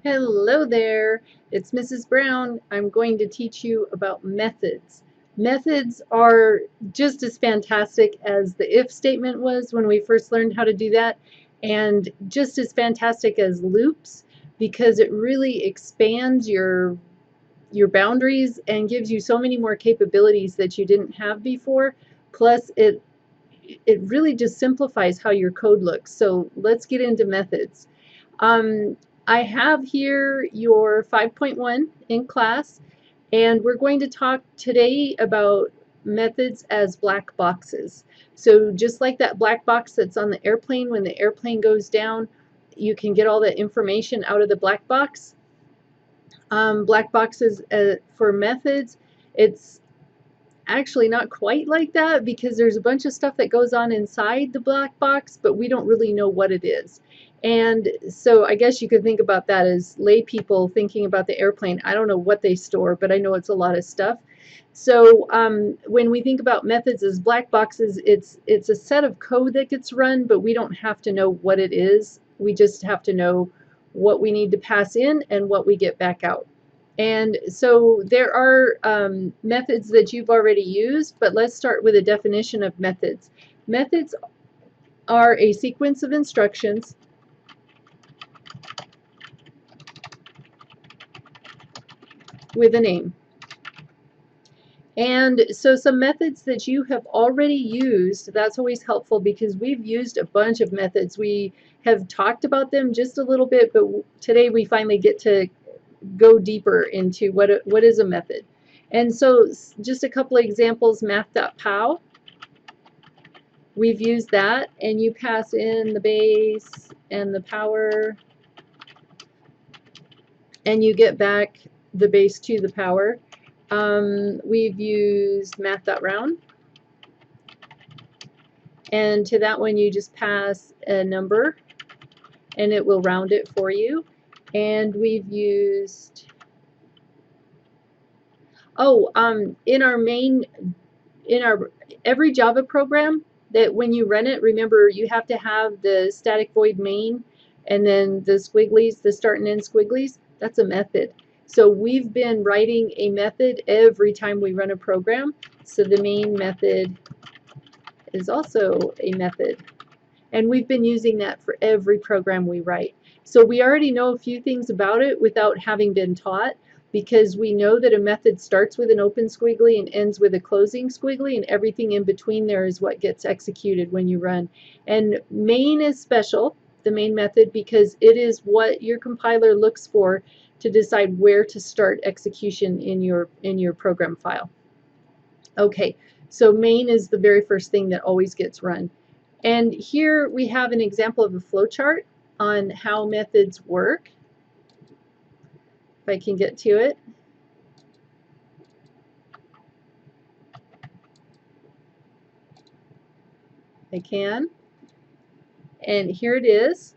Hello there, it's Mrs. Brown. I'm going to teach you about methods. Methods are just as fantastic as the if statement was when we first learned how to do that, and just as fantastic as loops because it really expands your boundaries and gives you so many more capabilities that you didn't have before. Plus it really just simplifies how your code looks. So let's get into methods. Um, I have here your 5.1 in class, and we're going to talk today about methods as black boxes. So just like that black box that's on the airplane, when the airplane goes down, you can get all the information out of the black box. Black boxes for methods, it's actually not quite like that because there's a bunch of stuff that goes on inside the black box, but we don't really know what it is. And so I guess you could think about that as lay people thinking about the airplane. I don't know what they store, but I know it's a lot of stuff. So when we think about methods as black boxes, it's a set of code that gets run, but we don't have to know what it is. We just have to know what we need to pass in and what we get back out. And so there are methods that you've already used, but let's start with a definition of methods. Methods are a sequence of instructions with a name. And so some methods that you have already used, that's always helpful because we've used a bunch of methods. We have talked about them just a little bit, but today we finally get to go deeper into what is a method. And so just a couple of examples, math.pow. We've used that, and you pass in the base and the power, and you get back the base to the power. We've used math.round, and to that one you just pass a number, and it will round it for you. And we've used, in our every Java program, that when you run it, remember you have to have the static void main and then the squigglies, the start and end squigglies. That's a method. So we've been writing a method every time we run a program. So the main method is also a method. And we've been using that for every program we write. So we already know a few things about it without having been taught, because we know that a method starts with an open squiggly and ends with a closing squiggly, and everything in between there is what gets executed when you run. And main is special, the main method, because it is what your compiler looks for to decide where to start execution in your program file. Okay, so main is the very first thing that always gets run. And here we have an example of a flowchart on how methods work. If I can get to it. I can. And here it is.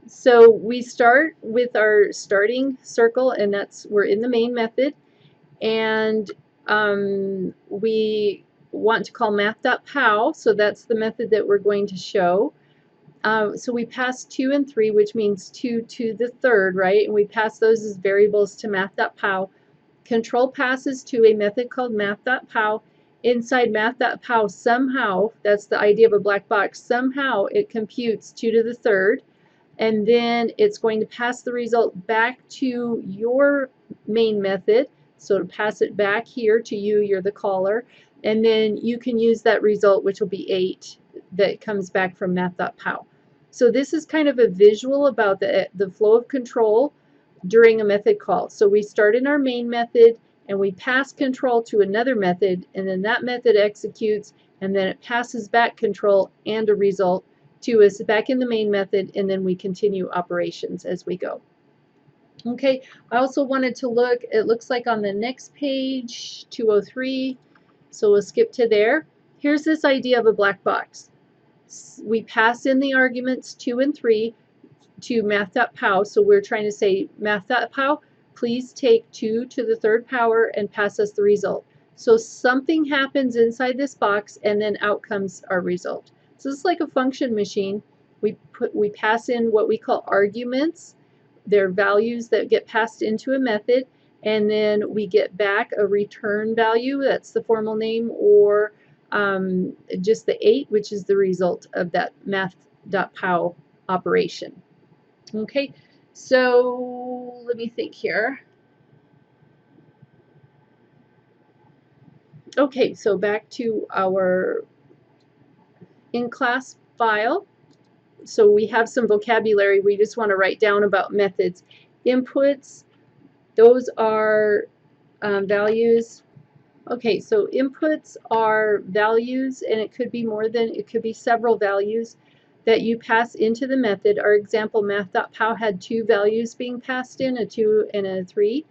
So we start with our starting circle, and we're in the main method. And we want to call math.pow, so that's the method that we're going to show. So we pass 2 and 3, which means 2 to the third, right? And we pass those as variables to math.pow. Control passes to a method called math.pow. Inside math.pow, somehow, that's the idea of a black box, somehow it computes 2 to the third, and then it's going to pass the result back to your main method. So to pass it back here to you, you're the caller, and then you can use that result, which will be 8, that comes back from math.pow. So this is kind of a visual about the flow of control during a method call. So we start in our main method and we pass control to another method, and then that method executes, and then it passes back control and a result to us back in the main method, and then we continue operations as we go. Okay, I also wanted to look, it looks like on the next page, 203, so we'll skip to there. Here's this idea of a black box. We pass in the arguments 2 and 3 to math.pow, so we're trying to say, math.pow, please take 2 to the third power and pass us the result. So something happens inside this box, and then out comes our result. So it's like a function machine. We pass in what we call arguments, they're values that get passed into a method, and then we get back a return value, that's the formal name, or just the 8, which is the result of that math.pow operation. Okay, so let me think here. Okay, so back to our in-class file. So we have some vocabulary we just want to write down about methods. Inputs, those are values. Okay, so inputs are values, and it could be more than, it could be several values that you pass into the method. Our example, math.pow, had 2 values being passed in, a 2 and a 3.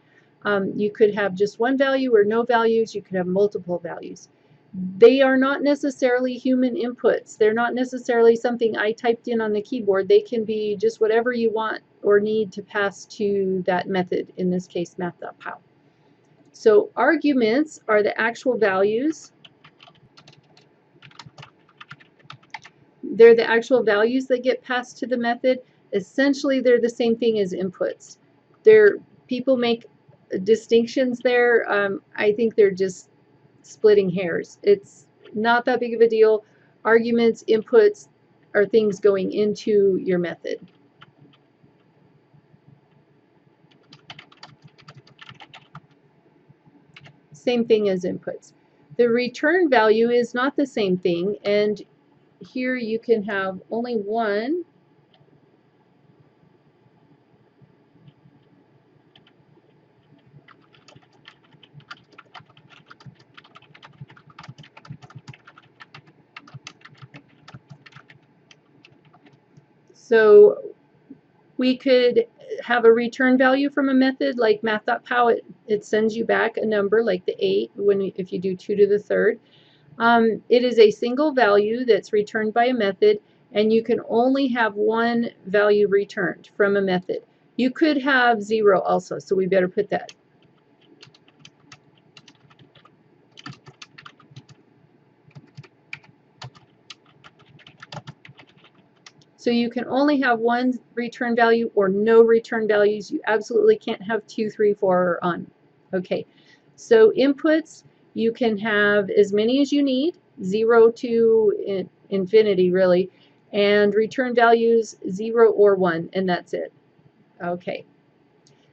You could have just one value or no values. You could have multiple values. They are not necessarily human inputs. They're not necessarily something I typed in on the keyboard. They can be just whatever you want or need to pass to that method, in this case, math.pow. So arguments are the actual values. They're the actual values that get passed to the method. Essentially, they're the same thing as inputs. People make distinctions there. I think they're just splitting hairs. It's not that big of a deal. Arguments, inputs are things going into your method. Same thing as inputs. The return value is not the same thing, and here you can have only one. So we could have a return value from a method like math.pow. It sends you back a number like the 8 if you do 2 to the 3rd. It is a single value that's returned by a method, and you can only have one value returned from a method. You could have 0 also, so we better put that. So you can only have one return value or no return values. You absolutely can't have 2, 3, 4 on. Okay, so inputs, you can have as many as you need, 0 to infinity really, and return values 0 or 1, and that's it. Okay,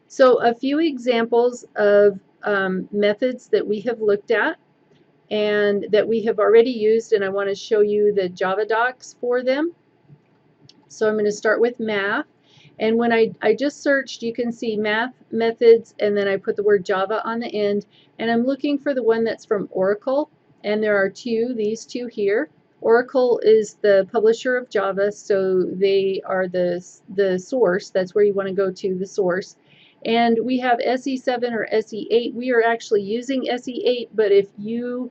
so a few examples of methods that we have looked at and that we have already used, and I want to show you the Java docs for them. So I'm going to start with math, and when I just searched, you can see math methods, and then I put the word Java on the end, and I'm looking for the one that's from Oracle, and there are these two here. Oracle is the publisher of Java, so they are the source. That's where you want to go to, the source. And we have SE7 or SE8. We are actually using SE8, but if you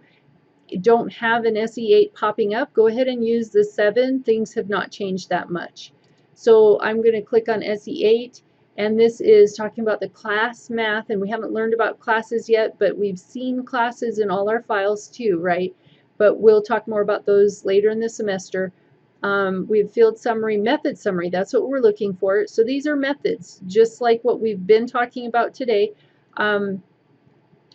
don't have an SE8 popping up, go ahead and use the 7. Things have not changed that much. So I'm going to click on SE8, and this is talking about the class math, and we haven't learned about classes yet, but we've seen classes in all our files too, right? But we'll talk more about those later in the semester. We have field summary, method summary, that's what we're looking for. So these are methods, just like what we've been talking about today.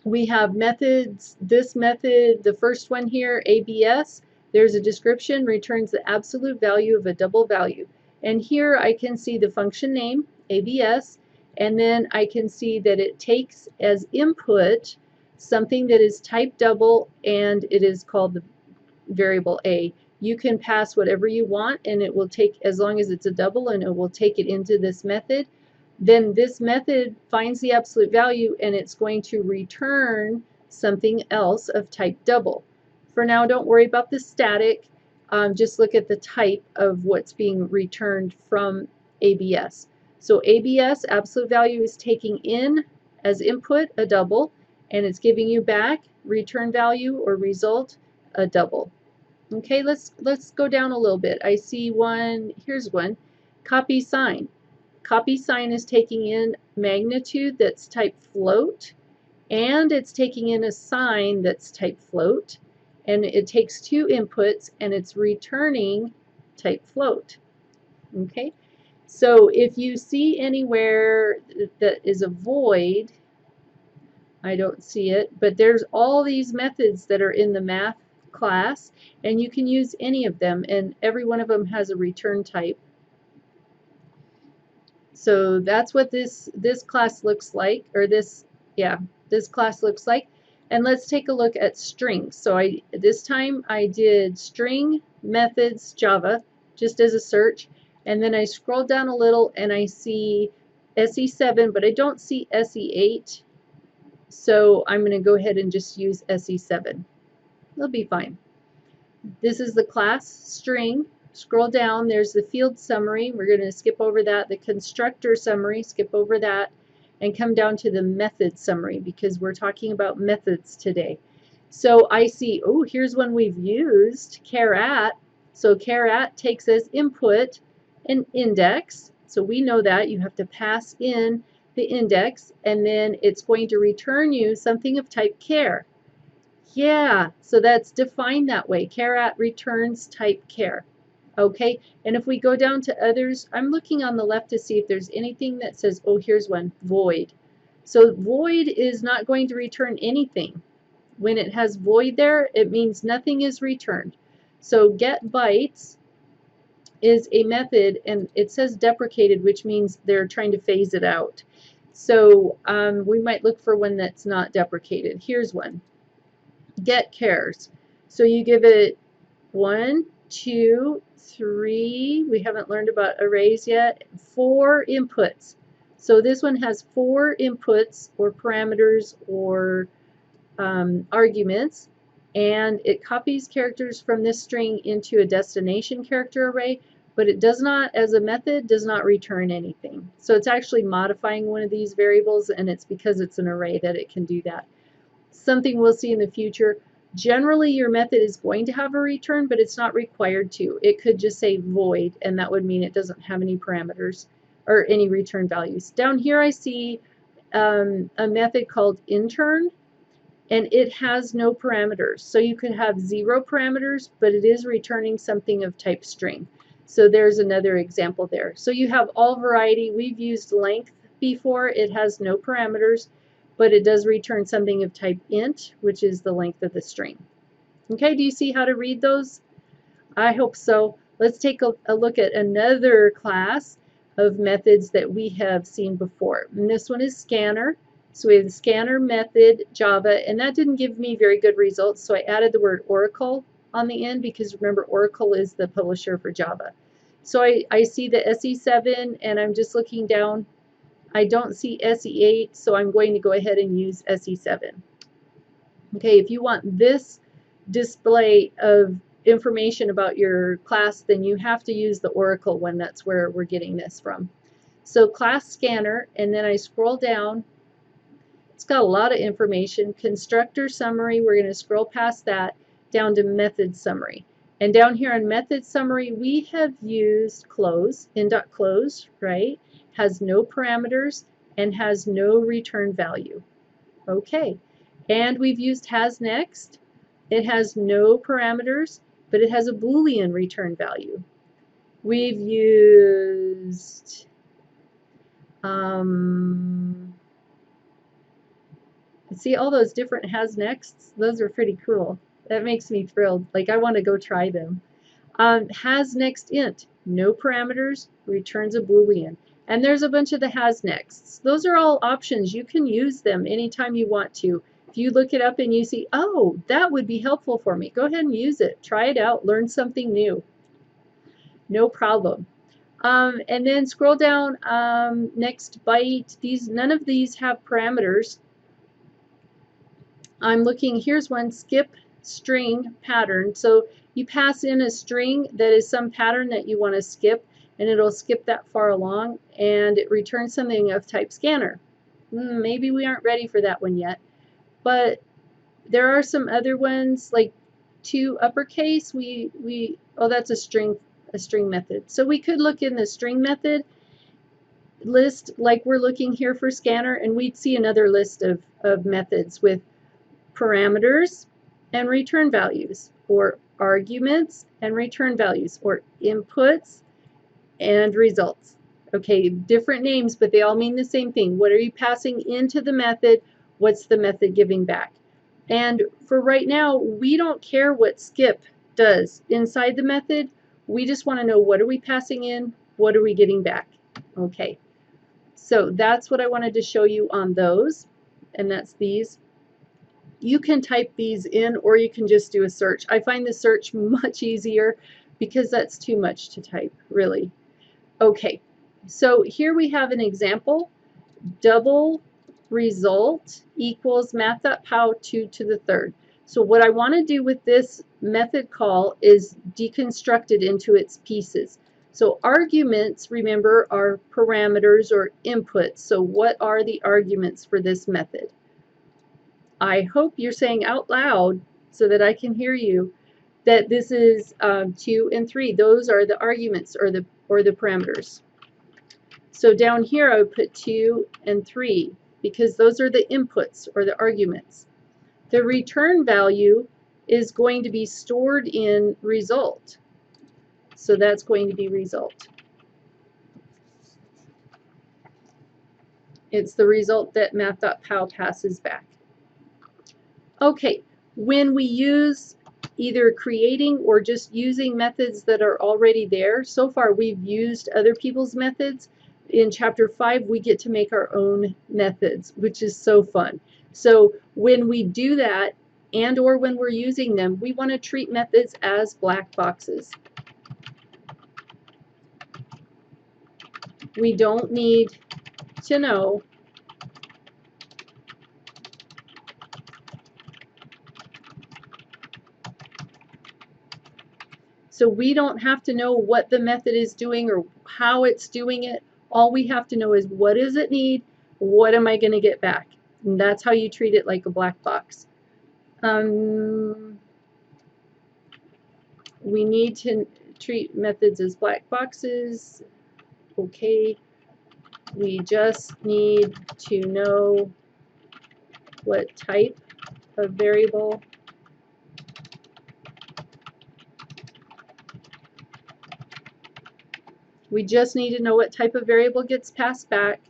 We have methods, this method, the first one here, ABS, there's a description, returns the absolute value of a double value. And here I can see the function name, ABS, and then I can see that it takes as input something that is type double, and it is called the variable A. You can pass whatever you want, and it will take, as long as it's a double, and it will take it into this method. Then this method finds the absolute value, and it's going to return something else of type double. For now, don't worry about the static. Just look at the type of what's being returned from ABS. So ABS, absolute value, is taking in as input a double, and it's giving you back return value or result a double. Okay, let's go down a little bit. I see one, here's one, copy sign. Copy sign is taking in magnitude that's type float, and it's taking in a sign that's type float, and it takes 2 inputs, and it's returning type float. Okay, So if you see anywhere that is a void, I don't see it, but there's all these methods that are in the math class, and you can use any of them, and every one of them has a return type. So that's what this class looks like, or this class looks like. And let's take a look at strings. So this time I did string methods Java just as a search, and then I scroll down a little and I see SE7, but I don't see SE8. So I'm going to go ahead and just use SE7. It'll be fine. This is the class string. Scroll down, there's the field summary. We're going to skip over that. The constructor summary, skip over that, and come down to the method summary because we're talking about methods today. So I see, oh, here's one we've used, char at. So char at takes as input an index. So we know that you have to pass in the index, and then it's going to return you something of type char. Yeah, so that's defined that way. Char at returns type char. Okay, and if we go down to others, I'm looking on the left to see if there's anything that says, oh, here's one, void. So void is not going to return anything. When it has void there, it means nothing is returned. So get bytes is a method, and it says deprecated, which means they're trying to phase it out. So we might look for one that's not deprecated. Here's one. Get chars. So you give it 1, 2, 3. We haven't learned about arrays yet. 4 inputs. So this one has 4 inputs or parameters or arguments, and it copies characters from this string into a destination character array, but it does not, as a method, does not return anything. So it's actually modifying one of these variables, and it's because it's an array that it can do that. Something we'll see in the future. Generally, your method is going to have a return, but it's not required to. It could just say void, and that would mean it doesn't have any parameters or any return values. Down here I see a method called intern, and it has no parameters. So you could have 0 parameters, but it is returning something of type string. So there's another example there. So you have all variety. We've used length before. It has no parameters, but it does return something of type int, which is the length of the string. Okay, do you see how to read those? I hope so. Let's take a look at another class of methods that we have seen before. And this one is scanner. So we have the scanner method Java, and that didn't give me very good results, so I added the word Oracle on the end because remember Oracle is the publisher for Java. So I see the SE7 and I'm just looking down. I don't see SE8, so I'm going to go ahead and use SE7. Okay, if you want this display of information about your class, then you have to use the Oracle one. That's where we're getting this from. So class scanner, and then I scroll down. It's got a lot of information. Constructor summary, we're going to scroll past that down to method summary. And down here in method summary, we have used close, in.close, right? Has no parameters and has no return value. Okay, and we've used has next. It has no parameters, but it has a Boolean return value. We've used see all those different has nexts? Those are pretty cool. That makes me thrilled. Like I want to go try them. Has next int, no parameters, returns a Boolean. And there's a bunch of the has nexts. Those are all options. You can use them anytime you want to. If you look it up and you see, oh, that would be helpful for me, go ahead and use it. Try it out. Learn something new. No problem. And then scroll down, next byte. None of these have parameters. I'm looking, here's one, skip string pattern. So you pass in a string that is some pattern that you want to skip, and it'll skip that far along, and it returns something of type scanner. Maybe we aren't ready for that one yet, but there are some other ones like to uppercase. Oh, that's a string method. So we could look in the string method list like we're looking here for scanner, and we'd see another list of methods with parameters and return values, or arguments and return values, or inputs and results. Okay, different names, but they all mean the same thing. What are you passing into the method? What's the method giving back? And for right now, we don't care what skip does inside the method. We just want to know, what are we passing in? What are we getting back? Okay, so that's what I wanted to show you on those, and that's these. You can type these in, or you can just do a search. I find the search much easier because that's too much to type, really. Okay, so here we have an example. Double result equals math.pow 2 to the third. So what I want to do with this method call is deconstruct it into its pieces. So arguments, remember, are parameters or inputs. So what are the arguments for this method? I hope you're saying out loud so that I can hear you that this is 2 and 3. Those are the arguments or the parameters. So down here I would put 2 and 3 because those are the inputs or the arguments. The return value is going to be stored in result. So that's going to be result. It's the result that math.pow passes back. Okay, when we use either creating or just using methods that are already there, so far we've used other people's methods. In chapter 5, we get to make our own methods, which is so fun. So when we do that, and or when we're using them, we want to treat methods as black boxes. We don't need to know so we don't have to know what the method is doing or how it's doing it. All we have to know is, what does it need? What am I going to get back? And that's how you treat it, like a black box. We need to treat methods as black boxes. Okay. We just need to know what type of variable we just need to know what type of variable gets passed back.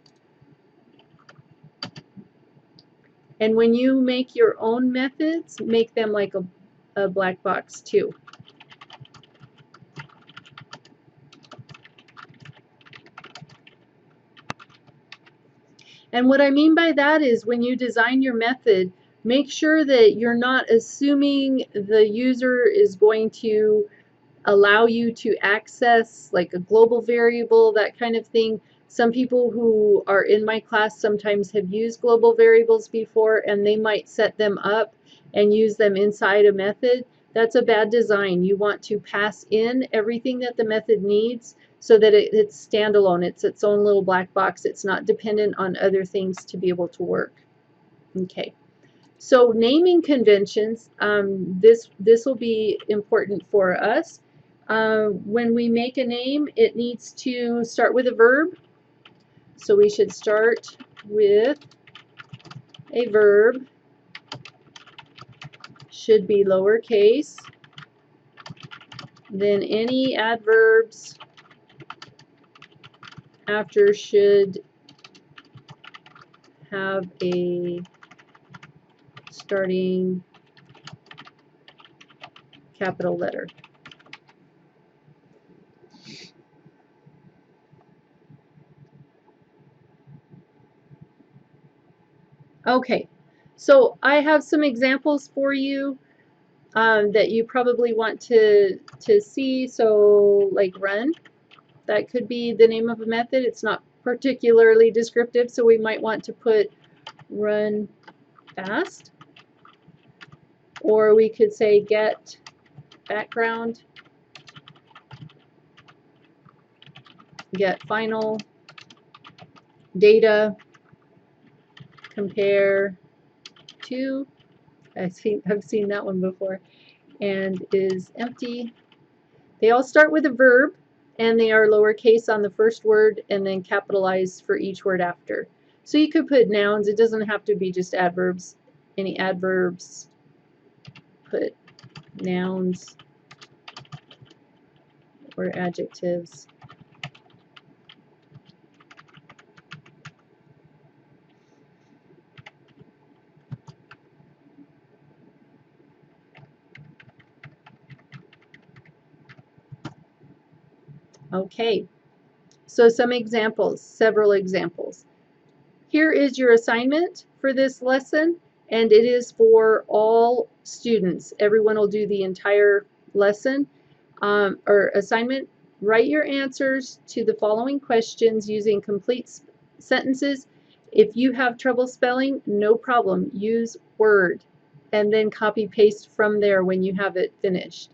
And when you make your own methods, make them like a black box too. And what I mean by that is, when you design your method, make sure that you're not assuming the user is going to allow you to access like a global variable, that kind of thing. Some people who are in my class sometimes have used global variables before, and they might set them up and use them inside a method. That's a bad design. You want to pass in everything that the method needs so that it's standalone. It's its own little black box. It's not dependent on other things to be able to work. Okay. So naming conventions, this will be important for us. When we make a name, it needs to start with a verb. So we should start with a verb. Should be lowercase. Then any adverbs after should have a starting capital letter. Okay, so I have some examples for you that you probably want to see. So like run, that could be the name of a method. It's not particularly descriptive, so we might want to put run fast. Or we could say get background, get final, data, compare to, I've seen that one before, and is empty. They all start with a verb, and they are lowercase on the first word and then capitalized for each word after. So you could put nouns. It doesn't have to be just adverbs. Any adverbs, put nouns or adjectives. Okay, so some examples, several examples. Here is your assignment for this lesson, and it is for all students. Everyone will do the entire lesson or assignment. Write your answers to the following questions using complete sentences. If you have trouble spelling, no problem. Use Word and then copy paste from there when you have it finished.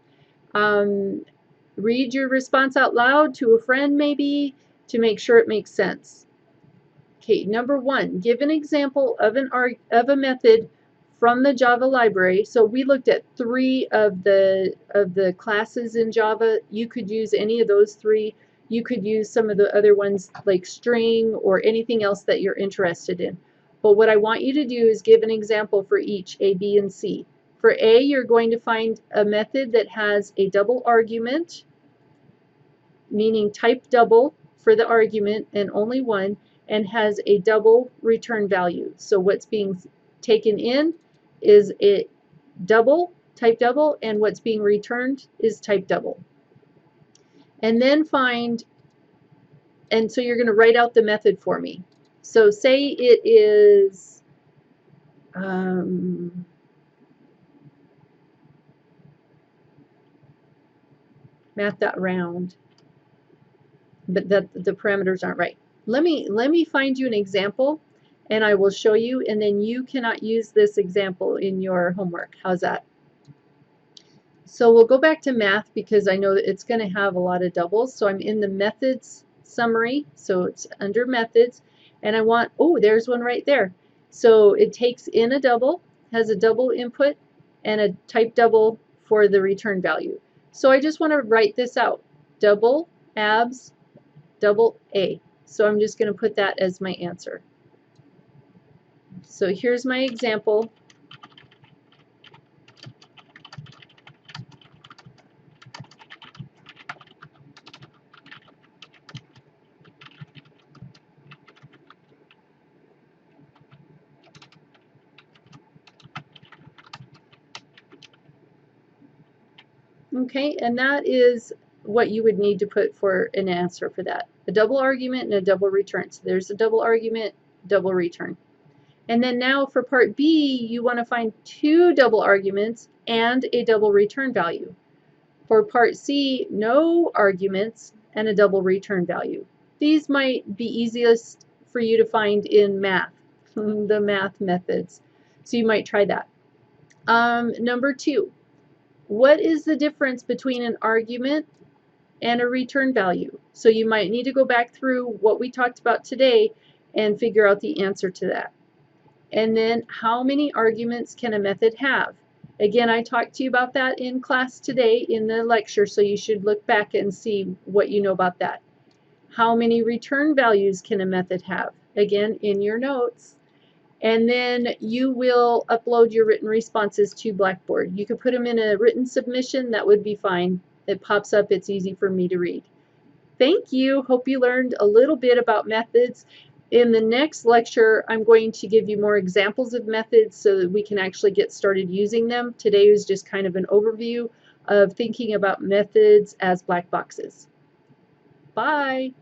Read your response out loud to a friend maybe to make sure it makes sense. Okay, number 1, give an example of a method from the Java library. So we looked at 3 of the classes in Java. You could use any of those 3. You could use some of the other ones like string or anything else that you're interested in. But what I want you to do is give an example for each, A, B, and C. For A, you're going to find a method that has a double argument, meaning type double for the argument and only one, and has a double return value. So what's being taken in is a double, type double, and what's being returned is type double. And then find, and so you're going to write out the method for me. So say it is math.round, but the parameters aren't right. Let me find you an example and I will show you, and then you cannot use this example in your homework. How's that? So we'll go back to math because I know that it's going to have a lot of doubles. So I'm in the methods summary, so it's under methods, and I want, oh, there's one right there. So it takes in a double, has a double input, and a type double for the return value. So I just want to write this out, double abs, double A. So I'm just going to put that as my answer. So here's my example. Okay, and that is what you would need to put for an answer for that. A double argument and a double return. So there's a double argument, double return. And then now for part B, you want to find 2 double arguments and a double return value. For part C, no arguments and a double return value. These might be easiest for you to find in math, the math methods. So you might try that. Number 2, what is the difference between an argument and a return value? So you might need to go back through what we talked about today and figure out the answer to that. And then how many arguments can a method have? Again, I talked to you about that in class today in the lecture, so you should look back and see what you know about that. How many return values can a method have? Again, in your notes. And then you will upload your written responses to Blackboard. You could put them in a written submission, that would be fine. It pops up, it's easy for me to read. Thank you. Hope you learned a little bit about methods. In the next lecture, I'm going to give you more examples of methods so that we can actually get started using them. Today was just kind of an overview of thinking about methods as black boxes. Bye.